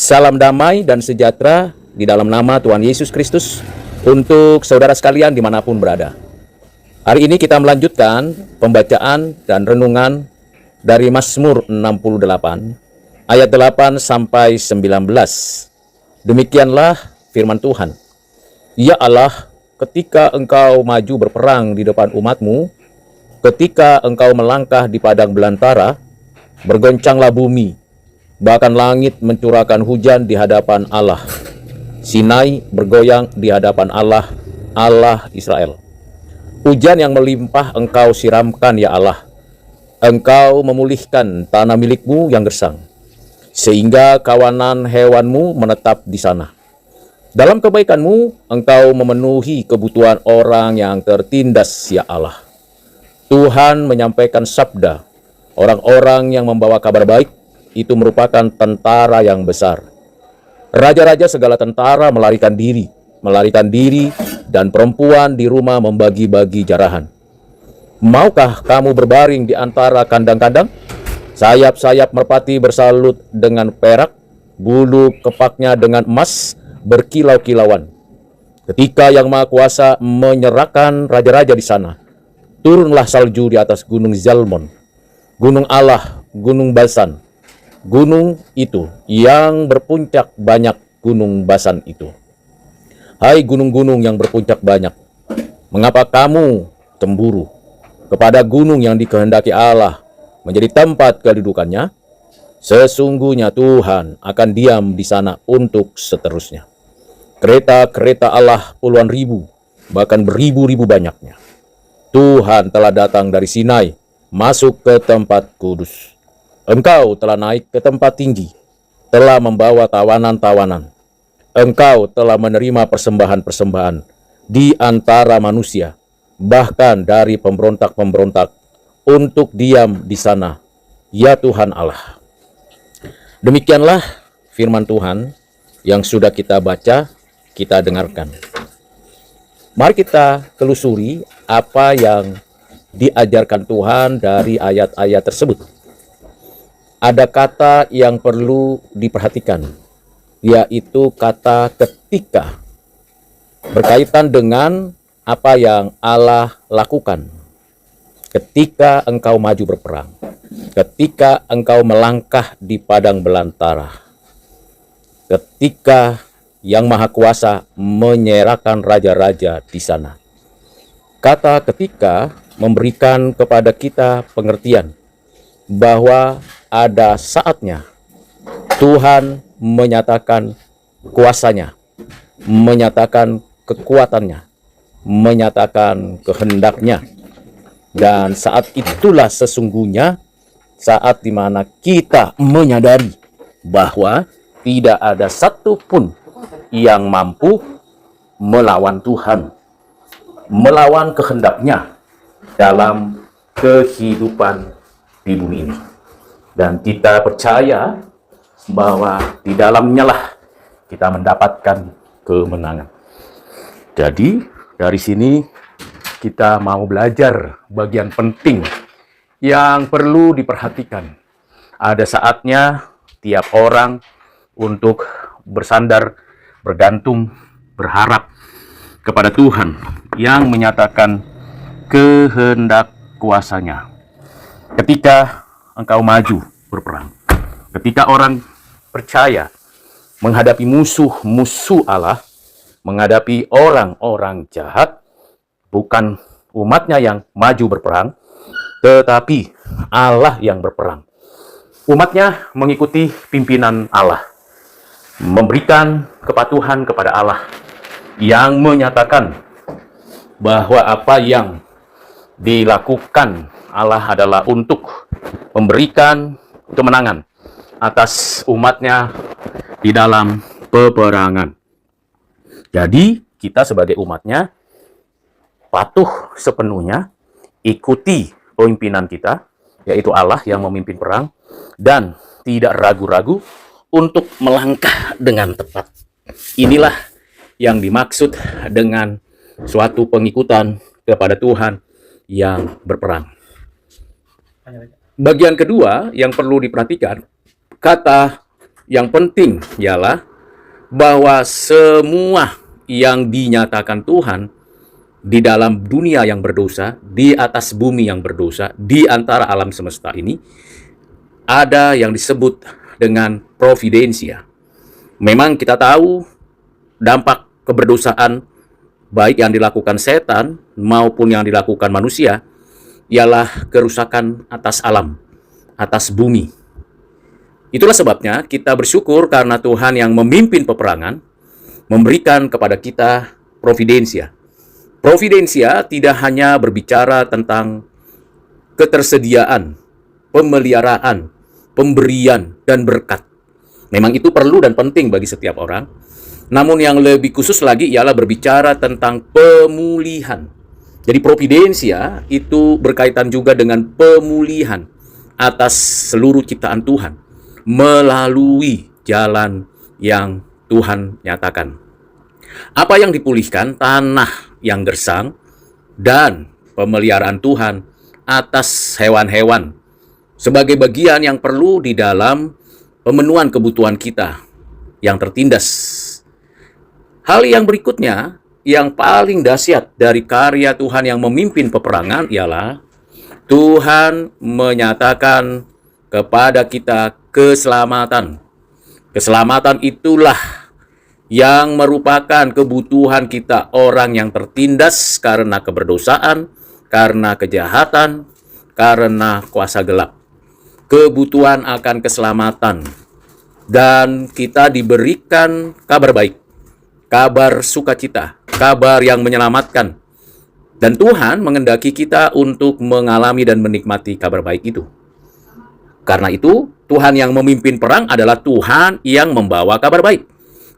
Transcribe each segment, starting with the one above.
Salam damai dan sejahtera di dalam nama Tuhan Yesus Kristus untuk saudara sekalian dimanapun berada. Hari ini kita melanjutkan pembacaan dan renungan dari Mazmur 68 ayat 8 sampai 19. Demikianlah firman Tuhan. Ya Allah, ketika Engkau maju berperang di depan umat-Mu, ketika Engkau melangkah di padang belantara, bergoncanglah bumi, bahkan langit mencurahkan hujan di hadapan Allah. Sinai bergoyang di hadapan Allah, Allah Israel. Hujan yang melimpah Engkau siramkan, ya Allah. Engkau memulihkan tanah milik-Mu yang gersang, sehingga kawanan hewan-Mu menetap di sana. Dalam kebaikan-Mu, Engkau memenuhi kebutuhan orang yang tertindas, ya Allah. Tuhan menyampaikan sabda, orang-orang yang membawa kabar baik itu merupakan tentara yang besar. Raja-raja segala tentara melarikan diri, dan perempuan di rumah membagi-bagi jarahan. Maukah kamu berbaring di antara kandang-kandang? Sayap-sayap merpati bersalut dengan perak, bulu kepaknya dengan emas berkilau-kilauan. Ketika Yang Maha Kuasa menyerahkan raja-raja di sana, turunlah salju di atas gunung Zalmon, gunung Allah, gunung Basan. Gunung itu yang berpuncak banyak, gunung Basan itu. Hai gunung-gunung yang berpuncak banyak, mengapa kamu cemburu kepada gunung yang dikehendaki Allah menjadi tempat kedudukannya? Sesungguhnya Tuhan akan diam di sana untuk seterusnya. Kereta-kereta Allah puluhan ribu, bahkan beribu-ribu banyaknya. Tuhan telah datang dari Sinai, masuk ke tempat kudus. Engkau telah naik ke tempat tinggi, telah membawa tawanan-tawanan. Engkau telah menerima persembahan-persembahan di antara manusia, bahkan dari pemberontak-pemberontak, untuk diam di sana, ya Tuhan Allah. Demikianlah firman Tuhan yang sudah kita baca, kita dengarkan. Mari kita telusuri apa yang diajarkan Tuhan dari ayat-ayat tersebut. Ada kata yang perlu diperhatikan, yaitu kata ketika, berkaitan dengan apa yang Allah lakukan. Ketika engkau maju berperang, ketika engkau melangkah di padang belantara, ketika Yang Maha Kuasa menyerahkan raja-raja di sana. Kata ketika memberikan kepada kita pengertian bahwa ada saatnya Tuhan menyatakan kuasanya, menyatakan kekuatannya, menyatakan kehendaknya. Dan saat itulah sesungguhnya saat di mana kita menyadari bahwa tidak ada satupun yang mampu melawan Tuhan, melawan kehendaknya dalam kehidupan di bumi ini. Dan kita percaya bahwa di dalamnya lah kita mendapatkan kemenangan. Jadi dari sini kita mau belajar bagian penting yang perlu diperhatikan. Ada saatnya tiap orang untuk bersandar, bergantung, berharap kepada Tuhan yang menyatakan kehendak kuasanya. Ketika engkau maju berperang, ketika orang percaya menghadapi musuh-musuh Allah, menghadapi orang-orang jahat, bukan umatnya yang maju berperang, tetapi Allah yang berperang. Umatnya mengikuti pimpinan Allah, memberikan kepatuhan kepada Allah yang menyatakan bahwa apa yang dilakukan Allah adalah untuk memberikan kemenangan atas umatnya di dalam peperangan. Jadi kita sebagai umatnya patuh sepenuhnya, ikuti pimpinan kita, yaitu Allah yang memimpin perang, dan tidak ragu-ragu untuk melangkah dengan tepat. Inilah yang dimaksud dengan suatu pengikutan kepada Tuhan yang berperang. Bagian kedua yang perlu diperhatikan, kata yang penting ialah bahwa semua yang dinyatakan Tuhan di dalam dunia yang berdosa, di atas bumi yang berdosa, di antara alam semesta ini, ada yang disebut dengan providensia. Memang kita tahu dampak keberdosaan baik yang dilakukan setan maupun yang dilakukan manusia ialah kerusakan atas alam, atas bumi. Itulah sebabnya kita bersyukur karena Tuhan yang memimpin peperangan memberikan kepada kita providensia. Providensia tidak hanya berbicara tentang ketersediaan, pemeliharaan, pemberian, dan berkat. Memang itu perlu dan penting bagi setiap orang. Namun yang lebih khusus lagi ialah berbicara tentang pemulihan. Jadi providensia itu berkaitan juga dengan pemulihan atas seluruh ciptaan Tuhan melalui jalan yang Tuhan nyatakan. Apa yang dipulihkan? Tanah yang gersang dan pemeliharaan Tuhan atas hewan-hewan sebagai bagian yang perlu di dalam pemenuhan kebutuhan kita yang tertindas. Hal yang berikutnya, yang paling dahsyat dari karya Tuhan yang memimpin peperangan ialah Tuhan menyatakan kepada kita keselamatan. Keselamatan itulah yang merupakan kebutuhan kita, orang yang tertindas karena keberdosaan, karena kejahatan, karena kuasa gelap. Kebutuhan akan keselamatan. Dan kita diberikan kabar baik, kabar sukacita, kabar yang menyelamatkan. Dan Tuhan mengendaki kita untuk mengalami dan menikmati kabar baik itu. Karena itu, Tuhan yang memimpin perang adalah Tuhan yang membawa kabar baik.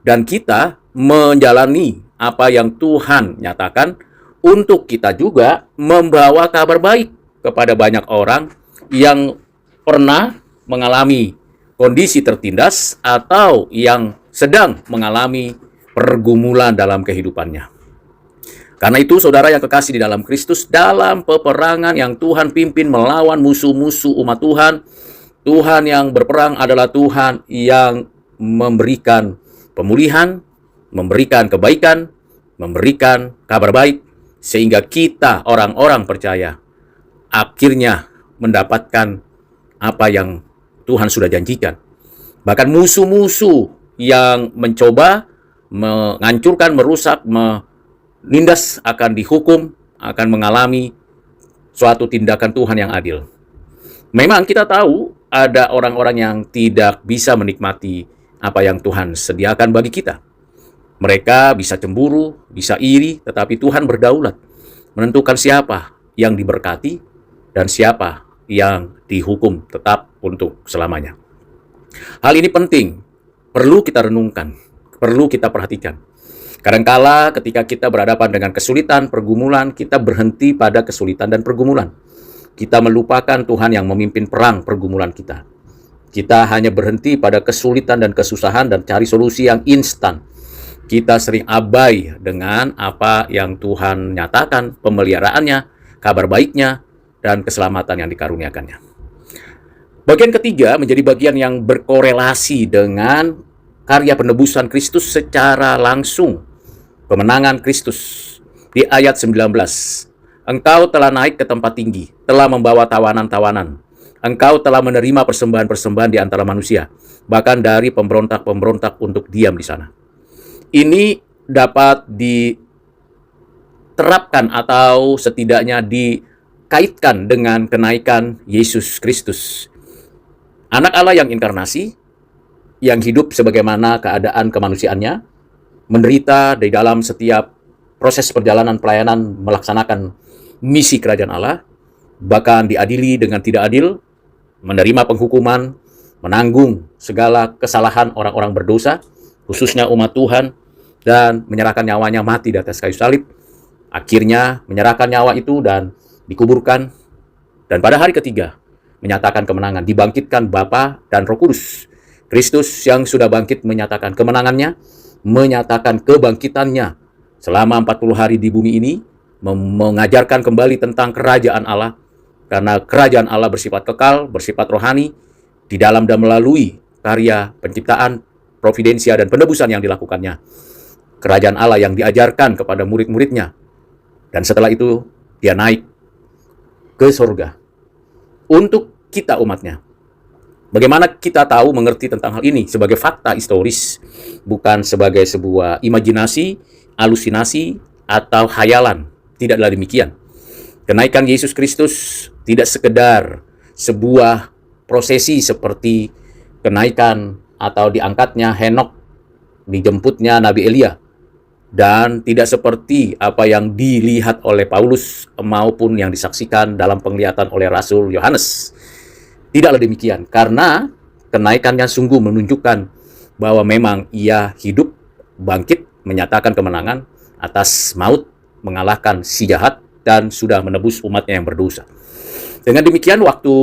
Dan kita menjalani apa yang Tuhan nyatakan untuk kita juga membawa kabar baik kepada banyak orang yang pernah mengalami kondisi tertindas atau yang sedang mengalami pergumulan dalam kehidupannya. Karena itu, saudara yang kekasih di dalam Kristus, dalam peperangan yang Tuhan pimpin melawan musuh-musuh umat Tuhan, Tuhan yang berperang adalah Tuhan yang memberikan pemulihan, memberikan kebaikan, memberikan kabar baik, sehingga kita orang-orang percaya akhirnya mendapatkan apa yang Tuhan sudah janjikan. Bahkan musuh-musuh yang mencoba menghancurkan, merusak, menindas akan dihukum, akan mengalami suatu tindakan Tuhan yang adil. Memang kita tahu ada orang-orang yang tidak bisa menikmati apa yang Tuhan sediakan bagi kita. Mereka bisa cemburu, bisa iri, tetapi Tuhan berdaulat menentukan siapa yang diberkati dan siapa yang dihukum tetap untuk selamanya. Hal ini penting, perlu kita renungkan, perlu kita perhatikan. Kadangkala ketika kita berhadapan dengan kesulitan, pergumulan, kita berhenti pada kesulitan dan pergumulan. Kita melupakan Tuhan yang memimpin perang pergumulan kita. Kita hanya berhenti pada kesulitan dan kesusahan dan cari solusi yang instan. Kita sering abai dengan apa yang Tuhan nyatakan, pemeliharaannya, kabar baiknya, dan keselamatan yang dikaruniakannya. Bagian ketiga menjadi bagian yang berkorelasi dengan karya penebusan Kristus secara langsung. Kemenangan Kristus di ayat 19. Engkau telah naik ke tempat tinggi, telah membawa tawanan-tawanan. Engkau telah menerima persembahan-persembahan di antara manusia, bahkan dari pemberontak-pemberontak untuk diam di sana. Ini dapat diterapkan atau setidaknya dikaitkan dengan kenaikan Yesus Kristus. Anak Allah yang inkarnasi, yang hidup sebagaimana keadaan kemanusiaannya, menderita di dalam setiap proses perjalanan pelayanan melaksanakan misi kerajaan Allah, bahkan diadili dengan tidak adil, menerima penghukuman, menanggung segala kesalahan orang-orang berdosa, khususnya umat Tuhan, dan menyerahkan nyawanya mati di atas kayu salib. Akhirnya menyerahkan nyawa itu dan dikuburkan, dan pada hari ketiga menyatakan kemenangan, dibangkitkan Bapa dan Roh Kudus. Kristus yang sudah bangkit menyatakan kemenangannya, menyatakan kebangkitannya selama 40 hari di bumi ini, mengajarkan kembali tentang kerajaan Allah, karena kerajaan Allah bersifat kekal, bersifat rohani, di dalam dan melalui karya penciptaan, providensia, dan penebusan yang dilakukannya. Kerajaan Allah yang diajarkan kepada murid-muridnya. Dan setelah itu, dia naik ke surga. Untuk kita umatnya. Bagaimana kita tahu mengerti tentang hal ini sebagai fakta historis, bukan sebagai sebuah imajinasi, halusinasi, atau khayalan. Tidaklah demikian. Kenaikan Yesus Kristus tidak sekedar sebuah prosesi seperti kenaikan atau diangkatnya Henokh, dijemputnya Nabi Elia, dan tidak seperti apa yang dilihat oleh Paulus maupun yang disaksikan dalam penglihatan oleh Rasul Yohanes. Tidaklah demikian, karena kenaikannya sungguh menunjukkan bahwa memang ia hidup, bangkit, menyatakan kemenangan atas maut, mengalahkan si jahat, dan sudah menebus umatnya yang berdosa. Dengan demikian, waktu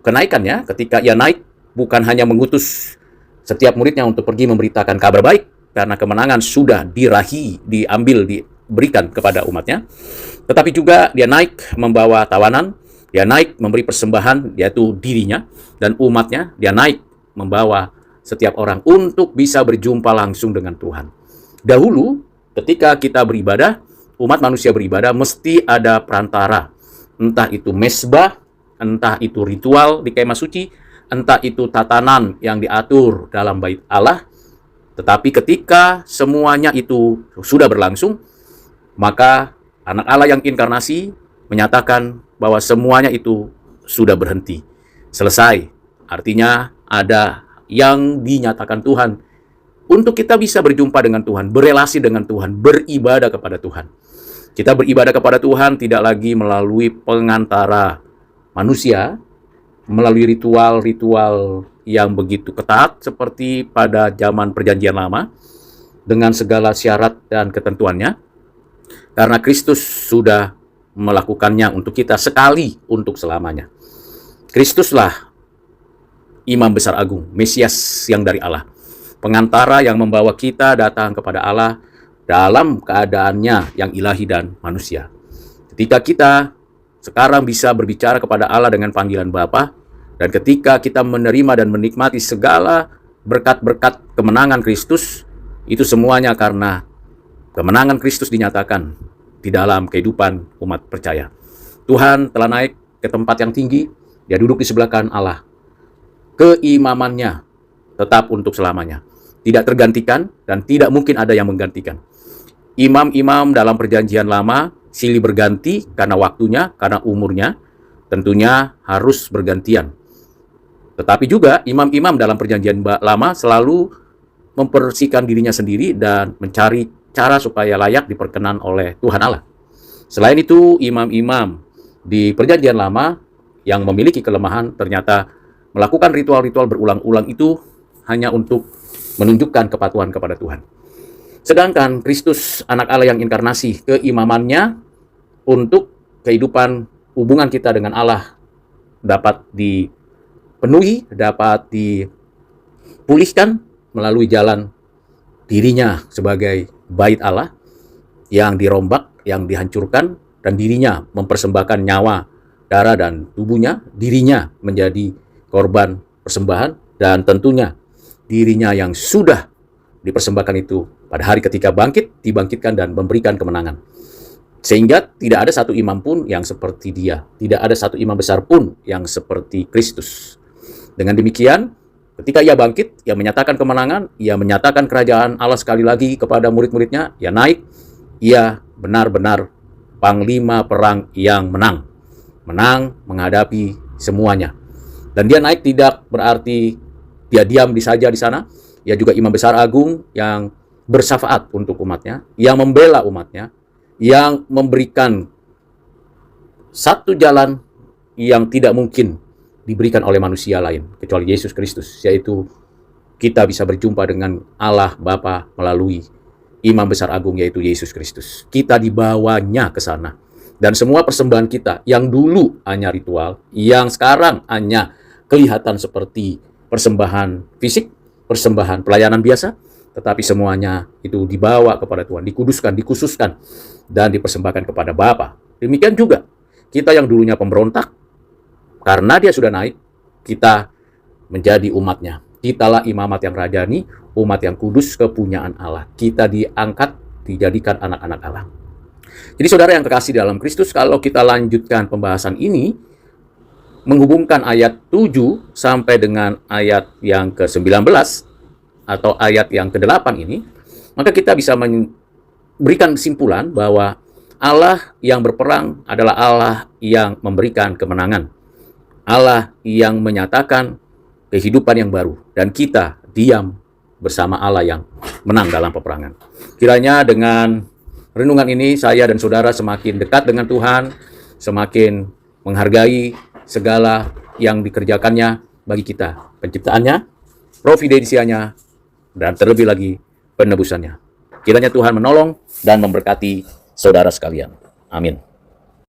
kenaikannya, ketika ia naik, bukan hanya mengutus setiap muridnya untuk pergi memberitakan kabar baik, karena kemenangan sudah diberikan kepada umatnya, tetapi juga dia naik membawa tawanan, dia naik memberi persembahan, yaitu dirinya dan umatnya. Dia naik membawa setiap orang untuk bisa berjumpa langsung dengan Tuhan. Dahulu, ketika kita beribadah, umat manusia beribadah, mesti ada perantara. Entah itu mezbah, entah itu ritual di kemah suci, entah itu tatanan yang diatur dalam bait Allah. Tetapi ketika semuanya itu sudah berlangsung, maka anak Allah yang inkarnasi menyatakan bahwa semuanya itu sudah berhenti, selesai. Artinya ada yang dinyatakan Tuhan untuk kita bisa berjumpa dengan Tuhan, berelasi dengan Tuhan, beribadah kepada Tuhan. Kita beribadah kepada Tuhan tidak lagi melalui pengantara manusia, melalui ritual-ritual yang begitu ketat seperti pada zaman Perjanjian Lama, dengan segala syarat dan ketentuannya, karena Kristus sudah melakukannya untuk kita sekali untuk selamanya. Kristuslah Imam Besar Agung, Mesias yang dari Allah, pengantara yang membawa kita datang kepada Allah dalam keadaannya yang ilahi dan manusia. Ketika kita sekarang bisa berbicara kepada Allah dengan panggilan Bapa, dan ketika kita menerima dan menikmati segala berkat-berkat kemenangan Kristus, itu semuanya karena kemenangan Kristus dinyatakan di dalam kehidupan umat percaya. Tuhan telah naik ke tempat yang tinggi, dia duduk di sebelah kanan Allah. Keimamannya tetap untuk selamanya, tidak tergantikan dan tidak mungkin ada yang menggantikan. Imam-imam dalam Perjanjian Lama silih berganti karena waktunya, karena umurnya, tentunya harus bergantian. Tetapi juga imam-imam dalam Perjanjian Lama selalu mempersihkan dirinya sendiri dan mencari cara supaya layak diperkenan oleh Tuhan Allah. Selain itu, imam-imam di Perjanjian Lama yang memiliki kelemahan ternyata melakukan ritual-ritual berulang-ulang itu hanya untuk menunjukkan kepatuhan kepada Tuhan. Sedangkan Kristus, anak Allah yang inkarnasi, keimamannya untuk kehidupan hubungan kita dengan Allah dapat dipenuhi, dapat dipulihkan melalui jalan dirinya sebagai bait Allah yang dirombak, yang dihancurkan, dan dirinya mempersembahkan nyawa, darah, dan tubuhnya, dirinya menjadi korban persembahan, dan tentunya dirinya yang sudah dipersembahkan itu pada hari ketika bangkit, dibangkitkan dan memberikan kemenangan. Sehingga tidak ada satu imam pun yang seperti dia, tidak ada satu imam besar pun yang seperti Kristus. Dengan demikian, ketika ia bangkit, ia menyatakan kemenangan, ia menyatakan kerajaan Allah sekali lagi kepada murid-muridnya, ia naik, ia benar-benar panglima perang yang menang. Menang menghadapi semuanya. Dan dia naik tidak berarti dia diam saja di sana, ia juga Imam Besar Agung yang bersyafaat untuk umatnya, yang membela umatnya, yang memberikan satu jalan yang tidak mungkin diberikan oleh manusia lain kecuali Yesus Kristus, yaitu kita bisa berjumpa dengan Allah Bapa melalui Imam Besar Agung, yaitu Yesus Kristus. Kita dibawanya ke sana. Dan semua persembahan kita yang dulu hanya ritual, yang sekarang hanya kelihatan seperti persembahan fisik, persembahan pelayanan biasa, tetapi semuanya itu dibawa kepada Tuhan, dikuduskan, dikhususkan, dan dipersembahkan kepada Bapa. Demikian juga kita yang dulunya pemberontak, karena dia sudah naik, kita menjadi umatnya. Kitalah imamat yang rajani, umat yang kudus, kepunyaan Allah. Kita diangkat, dijadikan anak-anak Allah. Jadi saudara yang kekasih dalam Kristus, kalau kita lanjutkan pembahasan ini, menghubungkan ayat 7 sampai dengan ayat yang ke-19, atau ayat yang ke-8 ini, maka kita bisa memberikan kesimpulan bahwa Allah yang berperang adalah Allah yang memberikan kemenangan. Allah yang menyatakan kehidupan yang baru, dan kita diam bersama Allah yang menang dalam peperangan. Kiranya dengan renungan ini saya dan saudara semakin dekat dengan Tuhan, semakin menghargai segala yang dikerjakannya bagi kita, penciptaannya, providensianya, dan terlebih lagi penebusannya. Kiranya Tuhan menolong dan memberkati saudara sekalian. Amin.